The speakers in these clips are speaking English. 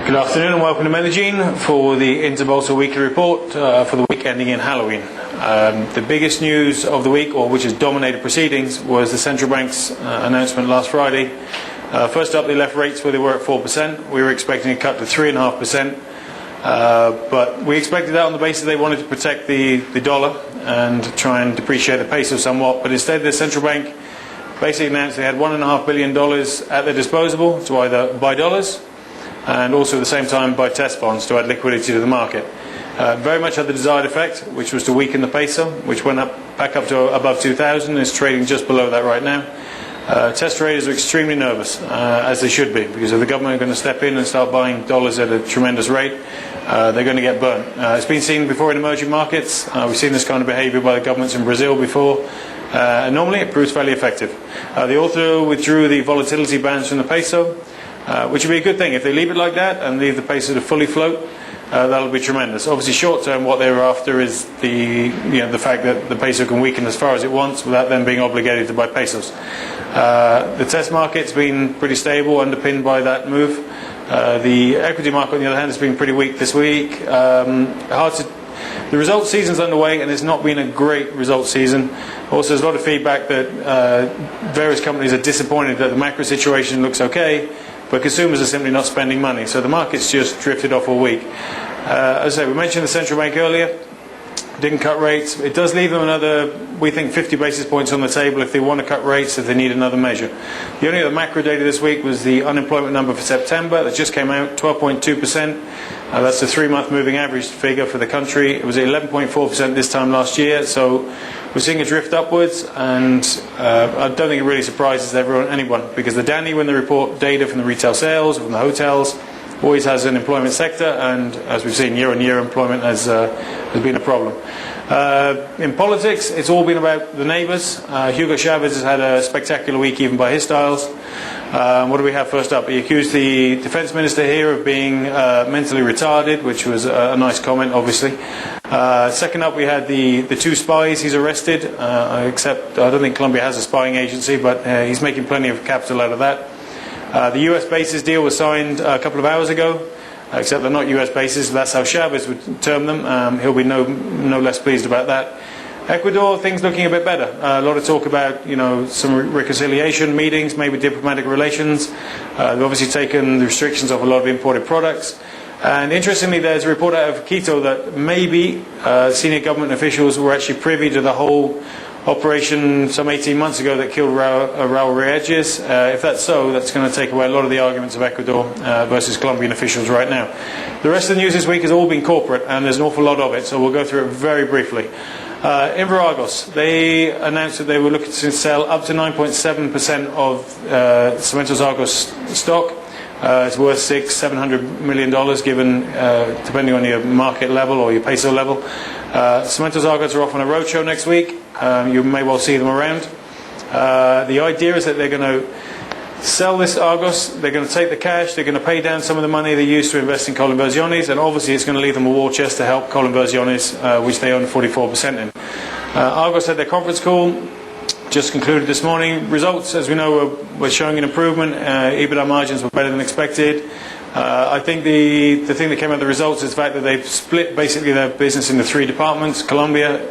Good afternoon and welcome to Medellin for the InterBolsa Weekly Report for the week ending in Halloween. The biggest news of the week, or which has dominated proceedings, was the central bank's announcement last Friday. First up, they left rates where they were at 4%. We were expecting a cut to 3.5%, but we expected that on the basis they wanted to protect the dollar and try and depreciate the peso somewhat. But instead, the central bank basically announced they had $1.5 billion at their disposal to either buy dollars and also at the same time buy test bonds to add liquidity to the market. Very much had the desired effect, which was to weaken the peso, which went back up to above 2,000 and is trading just below that right now. Test traders are extremely nervous, as they should be, because if the government are going to step in and start buying dollars at a tremendous rate, they're going to get burnt. It's been seen before in emerging markets. We've seen this kind of behavior by the governments in Brazil before. Normally it proves fairly effective. They also withdrew the volatility bans from the peso, which would be a good thing. If they leave it like that and leave the peso to fully float, that'll be tremendous. Obviously, short term, what they were after is the fact that the peso can weaken as far as it wants without them being obligated to buy pesos. The test market's been pretty stable, underpinned by that move. The equity market, on the other hand, has been pretty weak this week. The results season's underway, and it's not been a great results season. Also, there's a lot of feedback that various companies are disappointed that the macro situation looks okay, but consumers are simply not spending money. So the market's just drifted off all week. As I say, we mentioned the central bank earlier. Didn't cut rates. It does leave them another, we think, 50 basis points on the table if they want to cut rates, if they need another measure. The only other macro data this week was the unemployment number for September that just came out, 12.2%. That's the 3-month moving average figure for the country. It was 11.4% this time last year. So we're seeing a drift upwards, and I don't think it really surprises anyone, because the Danny, when they report data from the retail sales, from the hotels, always has an employment sector, and as we've seen, year-on-year employment has been a problem. In politics, it's all been about the neighbours. Hugo Chavez has had a spectacular week, even by his styles. What do we have first up? He accused the defence minister here of being mentally retarded, which was a nice comment, obviously. Second up, we had the 2 spies he's arrested, except I don't think Colombia has a spying agency, but he's making plenty of capital out of that. The US bases deal was signed a couple of hours ago, except they're not US bases. That's how Chavez would term them. He'll be no less pleased about that. Ecuador, things looking a bit better. A lot of talk about some reconciliation meetings, maybe diplomatic relations. They've obviously taken the restrictions off a lot of imported products. And interestingly, there's a report out of Quito that maybe senior government officials were actually privy to the whole operation some 18 months ago that killed Raul Reyes. If that's so, that's going to take away a lot of the arguments of Ecuador versus Colombian officials right now. The rest of the news this week has all been corporate, and there's an awful lot of it, so we'll go through it very briefly. Argos, they announced that they were looking to sell up to 9.7% of Cementos Argos stock. It's worth $600-700 million, given depending on your market level or your peso level. Cementos Argos are off on a roadshow next week. You may well see them around. The idea is that they're going to sell this Argos, they're going to take the cash, they're going to pay down some of the money they used to invest in Colinversiones, and obviously it's going to leave them a war chest to help Colinversiones, which they own 44% in. Argos had their conference call, just concluded this morning. Results, as we know, were showing an improvement. EBITDA margins were better than expected. I think the thing that came out of the results is the fact that they've split basically their business into 3 departments: Colombia,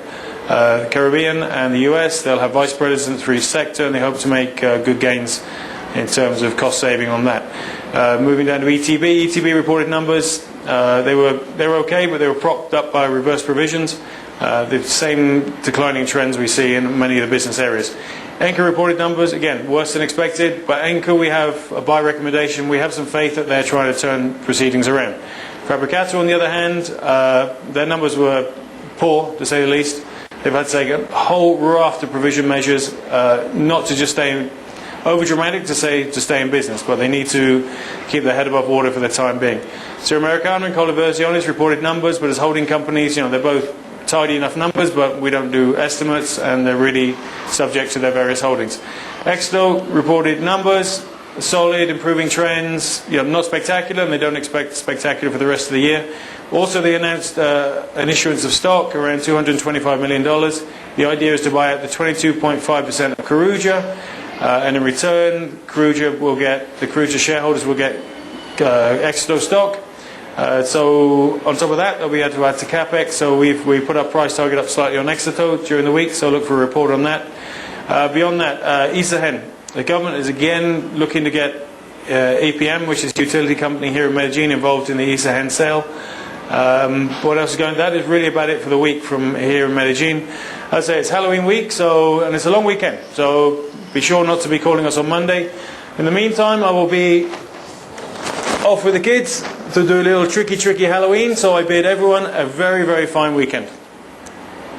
the Caribbean, and the US. They'll have vice presidents for each sector, and they hope to make good gains in terms of cost saving on that. Moving down to ETB reported numbers. They were okay, but they were propped up by reverse provisions. The same declining trends we see in many of the business areas. Enca reported numbers, again, worse than expected, but Enca, we have a buy recommendation. We have some faith that they're trying to turn proceedings around. Fabricato, on the other hand, their numbers were poor, to say the least. They've had to take a whole raft of provision measures, not to just stay over-dramatic to stay in business, but they need to keep their head above water for the time being. Suramericano and Colinversiones reported numbers, but as holding companies, they're both tidy enough numbers, but we don't do estimates, and they're really subject to their various holdings. Exto reported numbers, solid, improving trends, not spectacular, and they don't expect spectacular for the rest of the year. Also, they announced an issuance of stock around $225 million. The idea is to buy out the 22.5% of Caruja, and in return, the Caruja shareholders will get Exto stock. So on top of that, we had to add to capex. So we put our price target up slightly on Exito during the week. So look for a report on that. Beyond that, Isagen, the government is again looking to get EPM, which is a utility company here in Medellin, involved in the Isagen sale. What else is going on? That is really about it for the week from here in Medellin. As I say, it's Halloween week, and it's a long weekend. So be sure not to be calling us on Monday. In the meantime, I will be off with the kids to do a little tricky Halloween. So I bid everyone a very, very fine weekend.